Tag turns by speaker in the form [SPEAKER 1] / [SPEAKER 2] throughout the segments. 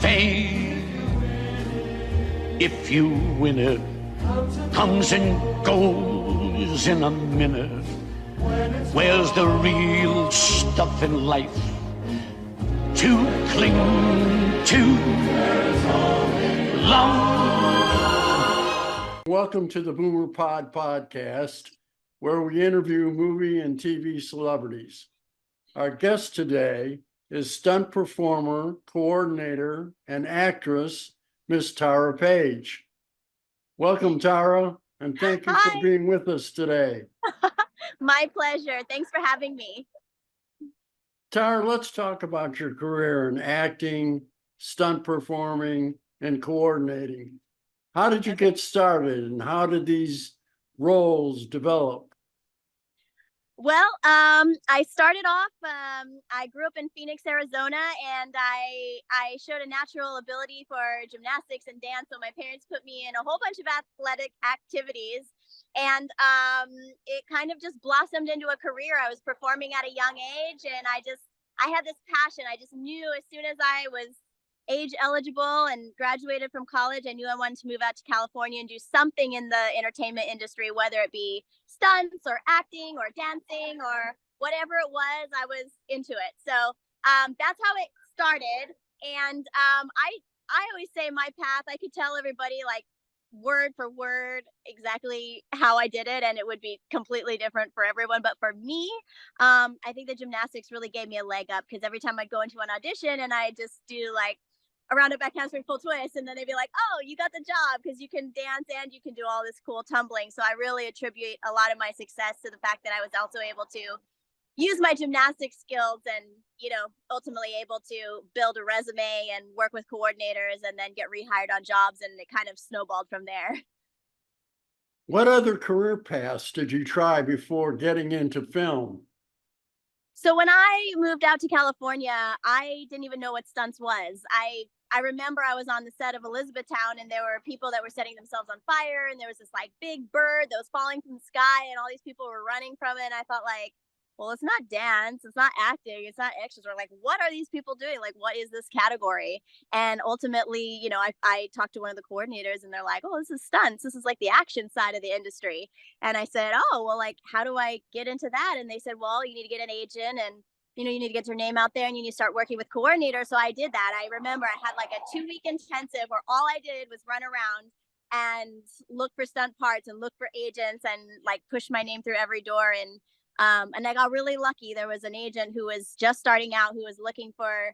[SPEAKER 1] fame. If you win it, comes and goes in a minute. Where's the real stuff in life to cling to? Long.
[SPEAKER 2] Welcome to the Boomer Pod podcast, where we interview movie and TV celebrities. Our guest today is stunt performer, coordinator, and actress, Miss Tarah Paige. Welcome, Tarah, and thank you for being with us today.
[SPEAKER 3] My pleasure. Thanks for having me.
[SPEAKER 2] Tarah, let's talk about your career in acting, stunt performing, and coordinating. How did you get started, and how did these roles develop?
[SPEAKER 3] Well, I started off, I grew up in Phoenix, Arizona, and I showed a natural ability for gymnastics and dance. So my parents put me in a whole bunch of athletic activities, and it kind of just blossomed into a career. I was performing at a young age, and I had this passion. I just knew as soon as I was age eligible and graduated from college, I knew I wanted to move out to California and do something in the entertainment industry, whether it be stunts or acting or dancing or whatever it was. I was into it. So that's how it started. And I always say my path, I could tell everybody like word for word exactly how I did it, and it would be completely different for everyone. But for me, I think the gymnastics really gave me a leg up, because every time I'd go into an audition and I just do like a rounded back handspring full twist, and then they'd be like, oh, you got the job because you can dance and you can do all this cool tumbling. So I really attribute a lot of my success to the fact that I was also able to use my gymnastics skills and, ultimately able to build a resume and work with coordinators and then get rehired on jobs, and it kind of snowballed from there.
[SPEAKER 2] What other career paths did you try before getting into film?
[SPEAKER 3] So when I moved out to California, I didn't even know what stunts was. I remember I was on the set of Elizabethtown, and there were people that were setting themselves on fire, and there was this like big bird that was falling from the sky, and all these people were running from it. And I thought like, well, it's not dance, it's not acting, it's not extras. Or like, what are these people doing? Like, what is this category? And ultimately, I talked to one of the coordinators, and they're like, oh, this is stunts. This is like the action side of the industry. And I said, oh, well, like, how do I get into that? And they said, well, you need to get an agent, and you need to get your name out there, and you need to start working with coordinators. So I did that. I remember I had like a 2-week intensive where all I did was run around and look for stunt parts and look for agents and like push my name through every door. And I got really lucky. There was an agent who was just starting out, who was looking for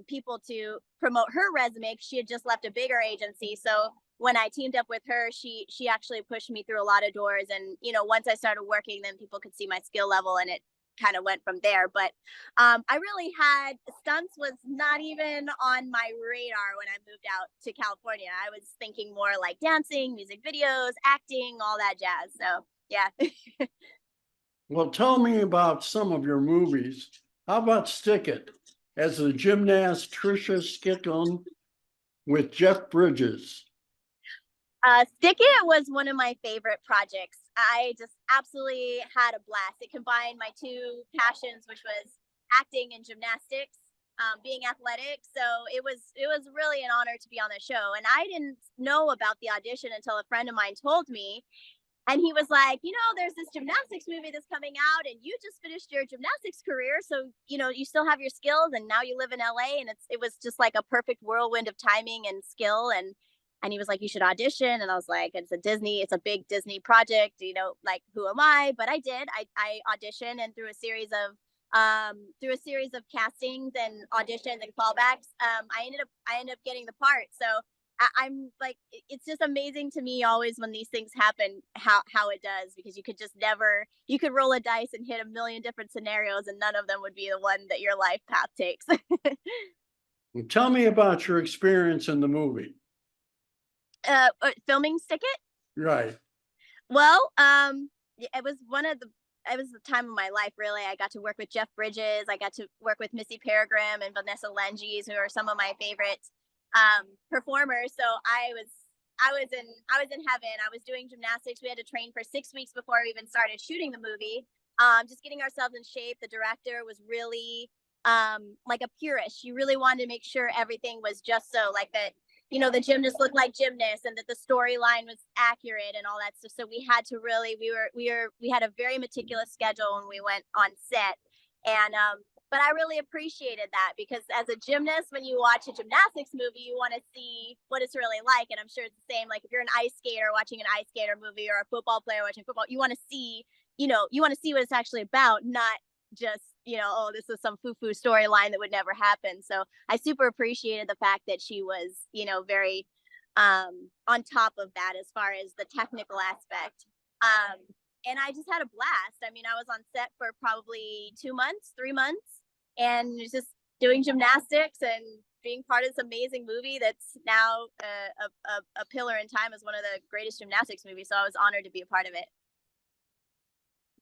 [SPEAKER 3] people to promote her resume. She had just left a bigger agency. So when I teamed up with her, she actually pushed me through a lot of doors. And, once I started working, then people could see my skill level, and it kind of went from there. But I really had stunts was not even on my radar when I moved out to California. I was thinking more like dancing, music videos, acting, all that jazz. So yeah.
[SPEAKER 2] Well, tell me about some of your movies. How about Stick It, as the gymnast Trisha Skicklin with Jeff Bridges?
[SPEAKER 3] Stick It was one of my favorite projects. I just absolutely had a blast. It combined my two passions, which was acting and gymnastics, being athletic. So it was really an honor to be on the show. And I didn't know about the audition until a friend of mine told me. And he was like, there's this gymnastics movie that's coming out, and you just finished your gymnastics career. So, you still have your skills, and now you live in LA. And it was just like a perfect whirlwind of timing and skill. And he was like, you should audition. And I was like, it's a big Disney project, like, who am I? But I did. I auditioned, and through a series of castings and auditions and callbacks, I ended up getting the part. So I'm like, it's just amazing to me always when these things happen, how it does, because you could roll a dice and hit a million different scenarios, and none of them would be the one that your life path takes.
[SPEAKER 2] Tell me about your experience in the movie.
[SPEAKER 3] Filming Stick It?
[SPEAKER 2] Right.
[SPEAKER 3] Well, it was the time of my life, really. I got to work with Jeff Bridges. I got to work with Missy Peregrym and Vanessa Lenges, who are some of my favorite performers. So I was in heaven. I was doing gymnastics. We had to train for 6 weeks before we even started shooting the movie. Just getting ourselves in shape. The director was really like a purist. She really wanted to make sure everything was just so, like, that, the gymnasts looked like gymnasts and that the storyline was accurate and all that stuff. So we had to really, we had a very meticulous schedule when we went on set. And, but I really appreciated that, because as a gymnast, when you watch a gymnastics movie, you want to see what it's really like. And I'm sure it's the same. Like if you're an ice skater watching an ice skater movie, or a football player watching football, you want to see, you want to see what it's actually about, not just, oh, this is some foo-foo storyline that would never happen. So I super appreciated the fact that she was, very on top of that as far as the technical aspect. And I just had a blast. I mean, I was on set for probably 2 months, 3 months, and just doing gymnastics and being part of this amazing movie that's now a pillar in time as one of the greatest gymnastics movies. So I was honored to be a part of it.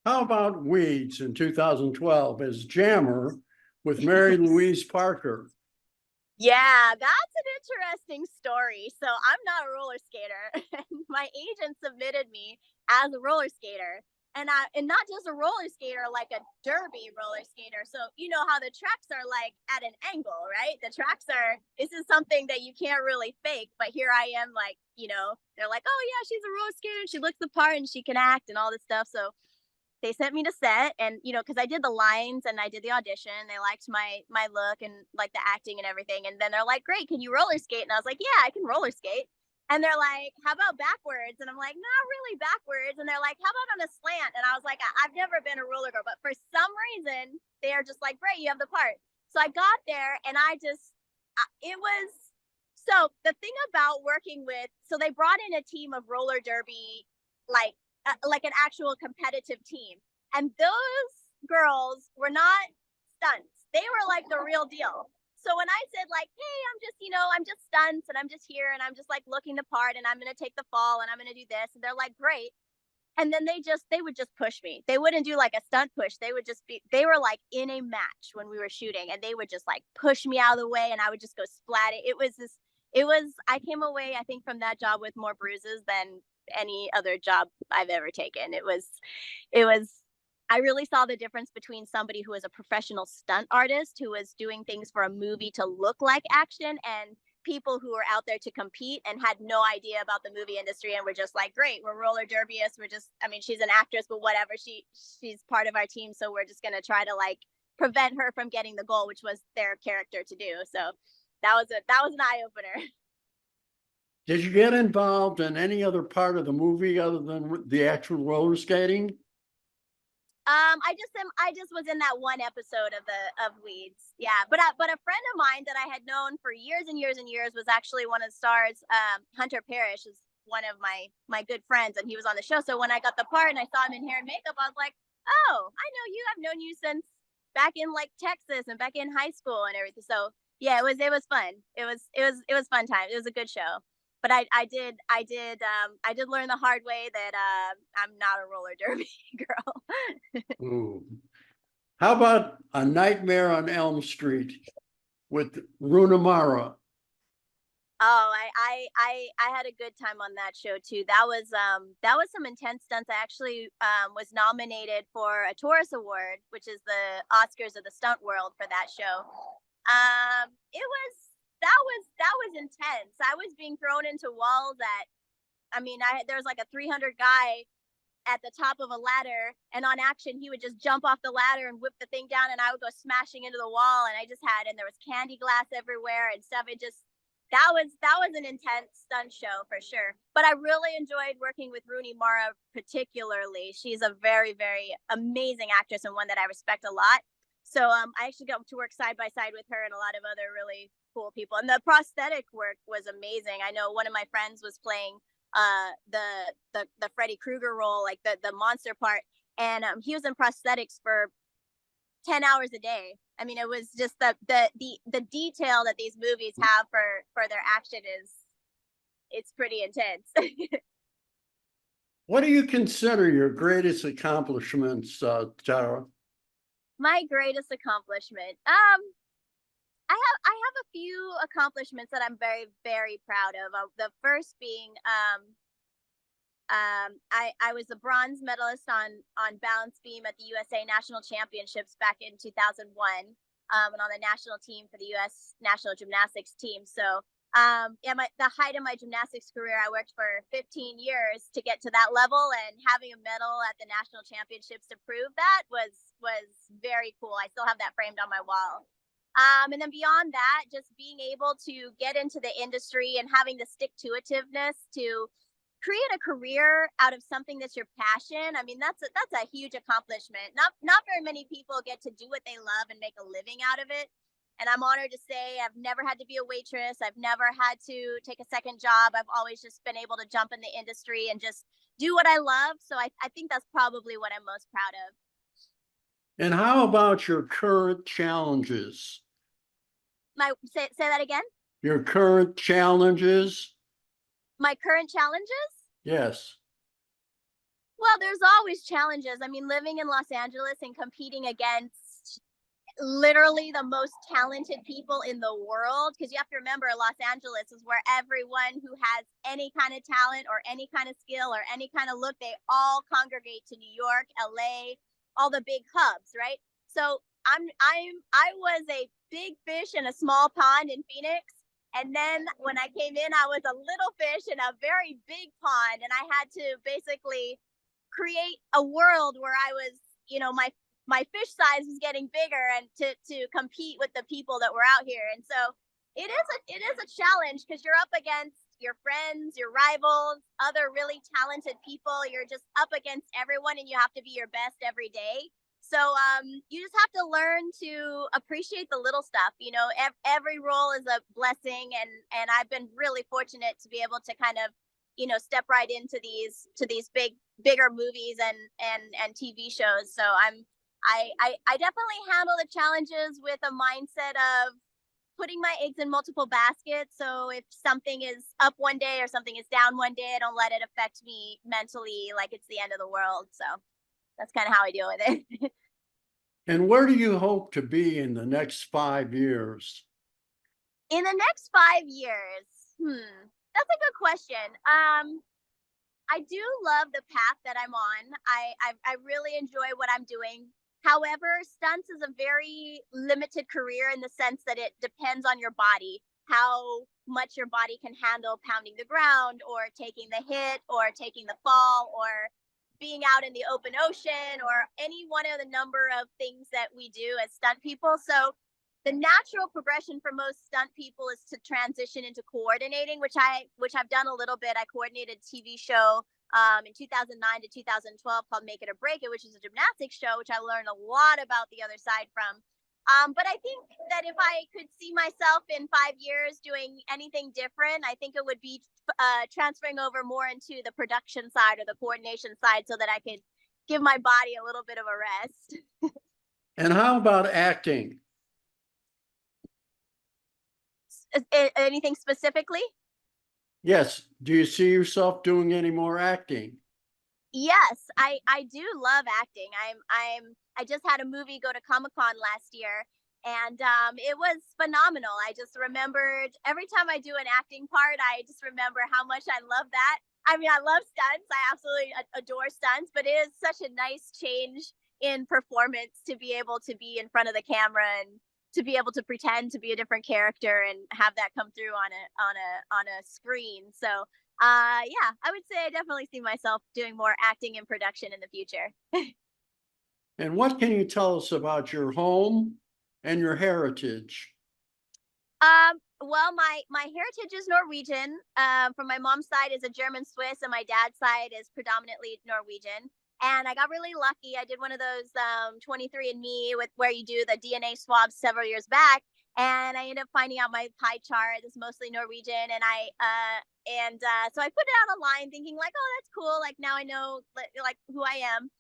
[SPEAKER 2] How about Weeds in 2012 as Jammer with Mary Louise Parker?
[SPEAKER 3] Yeah, that's an interesting story. So I'm not a roller skater. My agent submitted me as a roller skater. And not just a roller skater, like a derby roller skater. So you know how the tracks are like at an angle, right? This is something that you can't really fake. But here I am, like, they're like, oh yeah, she's a roller skater. She looks the part and she can act and all this stuff. So they sent me to set, and because I did the lines and I did the audition, they liked my look and like the acting and everything. And then they're like, great, can you roller skate? And I was like, yeah, I can roller skate. And they're like, how about backwards? And I'm like, not really backwards. And they're like, how about on a slant? And I was like, I've never been a roller girl, but for some reason they are just like, great, you have the part. So I got there, and it was, so the thing about working with, so they brought in a team of roller derby, like an actual competitive team. And those girls were not stunts. They were like the real deal. So when I said like, hey, I'm just stunts and I'm just here and I'm just like looking the part and I'm going to take the fall and I'm going to do this. And they're like, great. And then they would just push me. They wouldn't do like a stunt push. They were like in a match when we were shooting, and they would just like push me out of the way and I would just go splat it. I came away, I think, from that job with more bruises than any other job I've ever taken. It was, I really saw the difference between somebody who was a professional stunt artist who was doing things for a movie to look like action, and people who were out there to compete and had no idea about the movie industry and were just like, great, we're roller derbyists. She's an actress, but whatever, she's part of our team. So we're just going to try to like prevent her from getting the goal, which was their character to do. So that was an eye opener.
[SPEAKER 2] Did you get involved in any other part of the movie other than the actual roller skating?
[SPEAKER 3] I just was in that one episode of Weeds. Yeah, but a friend of mine that I had known for years and years and years was actually one of the stars. Hunter Parrish is one of my good friends, and he was on the show. So when I got the part and I saw him in hair and makeup, I was like, oh, I know you. I've known you since back in like Texas and back in high school and everything. So yeah, it was fun. It was fun time. It was a good show. But I did learn the hard way that I'm not a roller derby girl.
[SPEAKER 2] Ooh. How about A Nightmare on Elm Street with Rooney Mara?
[SPEAKER 3] Oh, I had a good time on that show too. That was some intense stunts. I actually was nominated for a Taurus Award, which is the Oscars of the stunt world, for that show. That was intense. I was being thrown into walls there was like a 300 guy at the top of a ladder, and on action he would just jump off the ladder and whip the thing down, and I would go smashing into the wall, and there was candy glass everywhere and stuff. That was an intense stunt show for sure. But I really enjoyed working with Rooney Mara particularly. She's a very, very amazing actress and one that I respect a lot. So I actually got to work side by side with her and a lot of other really cool people. And the prosthetic work was amazing. I know one of my friends was playing the Freddy Krueger role, like the monster part, and he was in prosthetics for 10 hours a day. I mean, it was just the detail that these movies have for their action it's pretty intense.
[SPEAKER 2] What do you consider your greatest accomplishments, Tarah?
[SPEAKER 3] My greatest accomplishment. I have a few accomplishments that I'm very, very proud of. The first being, I was a bronze medalist on balance beam at the USA National Championships back in 2001. and on the national team for the U.S. national gymnastics team. So the height of my gymnastics career, I worked for 15 years to get to that level, and having a medal at the national championships to prove that was very cool. I still have that framed on my wall. And then beyond that, just being able to get into the industry and having the stick-to-itiveness to create a career out of something that's your passion. I mean, that's a huge accomplishment. Not very many people get to do what they love and make a living out of it. And I'm honored to say I've never had to be a waitress. I've never had to take a second job. I've always just been able to jump in the industry and just do what I love. So I think that's probably what I'm most proud of.
[SPEAKER 2] And how about your current challenges?
[SPEAKER 3] Say that again?
[SPEAKER 2] Your current challenges?
[SPEAKER 3] My current challenges?
[SPEAKER 2] Yes.
[SPEAKER 3] Well, there's always challenges. I mean, living in Los Angeles and competing against literally the most talented people in the world, because you have to remember Los Angeles is where everyone who has any kind of talent or any kind of skill or any kind of look, they all congregate to New York, LA, all the big hubs, right? So I was a big fish in a small pond in Phoenix. And then when I came in, I was a little fish in a very big pond, and I had to basically create a world where I was, my fish size was getting bigger, and to compete with the people that were out here. And so it is a challenge, because you're up against your friends, your rivals, other really talented people. You're just up against everyone, and you have to be your best every day. So you just have to learn to appreciate the little stuff. Every role is a blessing, and I've been really fortunate to be able to kind of, step right into these bigger movies and TV shows. So I definitely handle the challenges with a mindset of putting my eggs in multiple baskets. So if something is up one day or something is down one day, I don't let it affect me mentally like it's the end of the world. So that's kind of how I deal with it.
[SPEAKER 2] And where do you hope to be in the next 5 years?
[SPEAKER 3] In the next 5 years, that's a good question. I do love the path that I'm on. I really enjoy what I'm doing. However, stunts is a very limited career in the sense that it depends on your body, how much your body can handle pounding the ground or taking the hit or taking the fall or being out in the open ocean or any one of the number of things that we do as stunt people. So the natural progression for most stunt people is to transition into coordinating, which I've done a little bit. I coordinated a TV show in 2009 to 2012 called Make It or Break It, which is a gymnastics show, which I learned a lot about the other side from. But I think that if I could see myself in 5 years doing anything different, I think it would be transferring over more into the production side or the coordination side so that I could give my body a little bit of a rest.
[SPEAKER 2] And how about acting?
[SPEAKER 3] Anything specifically?
[SPEAKER 2] Yes. Do you see yourself doing any more acting?
[SPEAKER 3] Yes, I do love acting. I just had a movie go to Comic-Con last year, and it was phenomenal. I just remembered every time I do an acting part, I just remember how much I love that. I mean, I love stunts. I absolutely adore stunts, but it is such a nice change in performance to be able to be in front of the camera and to be able to pretend to be a different character and have that come through on a screen. So yeah, I would say I definitely see myself doing more acting in production in the future.
[SPEAKER 2] And what can you tell us about your home and your heritage?
[SPEAKER 3] Well, my heritage is Norwegian. From my mom's side is a German Swiss, and my dad's side is predominantly Norwegian. And I got really lucky. I did one of those 23andMe with where you do the DNA swabs several years back, and I ended up finding out my pie chart is mostly Norwegian. And so I put it out online, thinking like, oh, that's cool. Like now I know like who I am.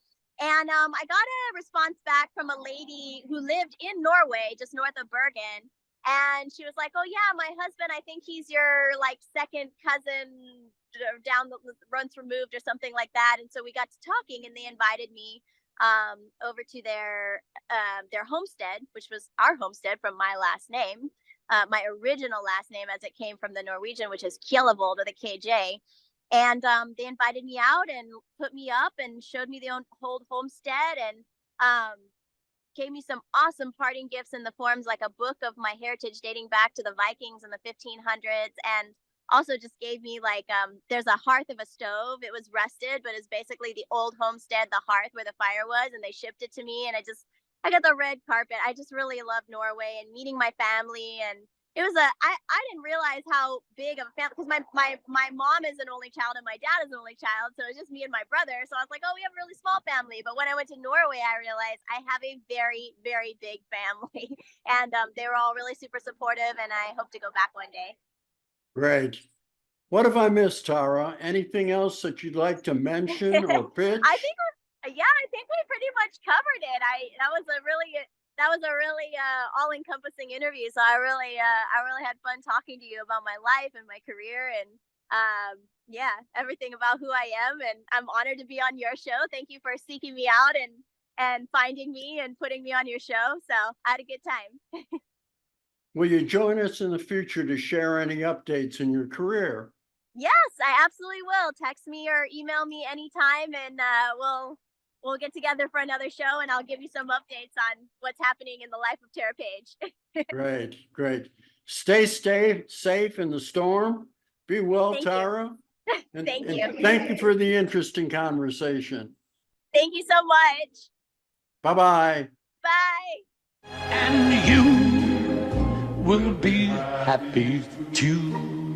[SPEAKER 3] And I got a response back from a lady who lived in Norway, just north of Bergen. And she was like, oh yeah, my husband, I think he's your like second cousin down the runs removed or something like that. And so we got to talking, and they invited me over to their homestead, which was our homestead from my last name, my original last name as it came from the Norwegian, which is Kjellevold with a KJ. And they invited me out and put me up and showed me the whole homestead, and gave me some awesome parting gifts in the forms like a book of my heritage dating back to the Vikings in the 1500s, and also just gave me like there's a hearth of a stove. It was rusted, but it's basically the old homestead, the hearth where the fire was, and they shipped it to me, and I got the red carpet. I just really loved Norway and meeting my family, and it was I didn't realize how big of a family, because my mom is an only child and my dad is an only child, so it's just me and my brother. So I was like, oh, we have a really small family. But when I went to Norway, I realized I have a very, very big family, and they were all really super supportive, and I hope to go back one day.
[SPEAKER 2] Great. What have I missed, Tara? Anything else that you'd like to mention or pitch?
[SPEAKER 3] I think we pretty much covered it. That was a really all-encompassing interview. So I really had fun talking to you about my life and my career, and yeah, everything about who I am. And I'm honored to be on your show. Thank you for seeking me out and finding me and putting me on your show. So I had a good time.
[SPEAKER 2] Will you join us in the future to share any updates in your career?
[SPEAKER 3] Yes, I absolutely will. Text me or email me anytime, and we'll get together for another show, and I'll give you some updates on what's happening in the life of Tarah Paige.
[SPEAKER 2] Great, great. Stay safe in the storm. Be well,
[SPEAKER 3] Thank
[SPEAKER 2] Tara.
[SPEAKER 3] you. Thank you.
[SPEAKER 2] And thank you for the interesting conversation.
[SPEAKER 3] Thank you so much.
[SPEAKER 2] Bye-bye.
[SPEAKER 3] Bye.
[SPEAKER 1] And you will be happy too.